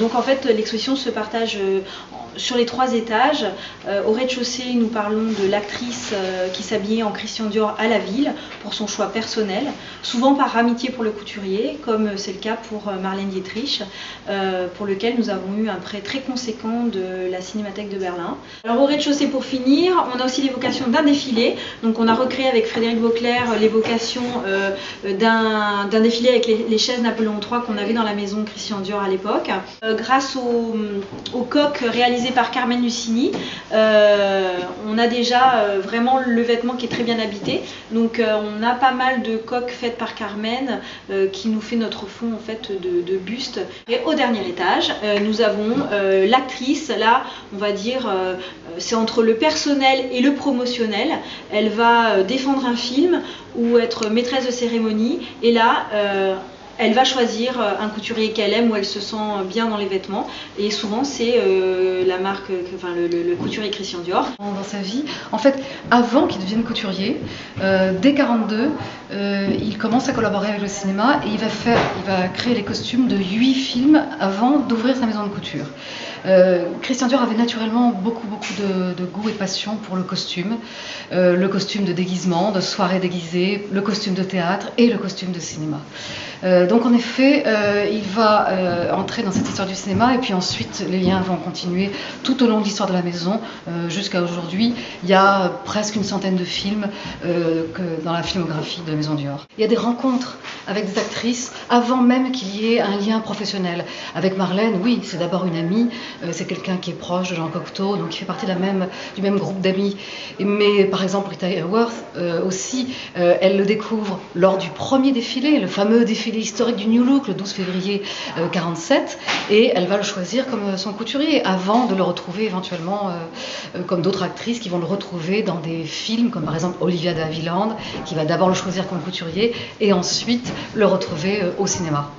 Donc en fait l'exposition se partage sur les 3 étages. Au rez-de-chaussée, nous parlons de l'actrice qui s'habillait en Christian Dior à la ville pour son choix personnel, souvent par amitié pour le couturier, comme c'est le cas pour Marlène Dietrich, pour lequel nous avons eu un prêt très conséquent de la Cinémathèque de Berlin. Alors au rez-de-chaussée, pour finir, on a aussi l'évocation d'un défilé. Donc on a recréé avec Frédéric Beauclerc l'évocation d'un défilé avec les chaises Napoléon III qu'on avait dans la maison Christian Dior à l'époque. Grâce au coq réalisé par Carmen Lucini, on a déjà vraiment le vêtement qui est très bien habité. Donc on a pas mal de coques faites par Carmen qui nous fait notre fond en fait de buste. Et au dernier étage, nous avons l'actrice. Là, on va dire, c'est entre le personnel et le promotionnel. Elle va défendre un film ou être maîtresse de cérémonie. Et là, elle va choisir un couturier qu'elle aime, où elle se sent bien dans les vêtements. Et souvent, c'est la marque, enfin le couturier Christian Dior. Dans sa vie, en fait, avant qu'il devienne couturier, dès 1942, il commence à collaborer avec le cinéma et il va créer les costumes de 8 films avant d'ouvrir sa maison de couture. Christian Dior avait naturellement beaucoup de goût et passion pour le costume de déguisement, de soirée déguisée, le costume de théâtre et le costume de cinéma. Donc en effet, il va entrer dans cette histoire du cinéma et puis ensuite les liens vont continuer tout au long de l'histoire de la maison jusqu'à aujourd'hui. Il y a presque une centaine de films dans la filmographie de la maison Dior. Il y a des rencontres avec des actrices avant même qu'il y ait un lien professionnel. Avec Marlène, oui, c'est d'abord une amie, c'est quelqu'un qui est proche de Jean Cocteau, donc qui fait partie du même groupe d'amis. Mais par exemple, Rita Hayworth aussi, elle le découvre lors du premier défilé, le fameux défilé historique du New Look, le 12 février 1947, et elle va le choisir comme son couturier, avant de le retrouver éventuellement comme d'autres actrices qui vont le retrouver dans des films, comme par exemple Olivia de Havilland, qui va d'abord le choisir comme couturier, et ensuite le retrouver au cinéma.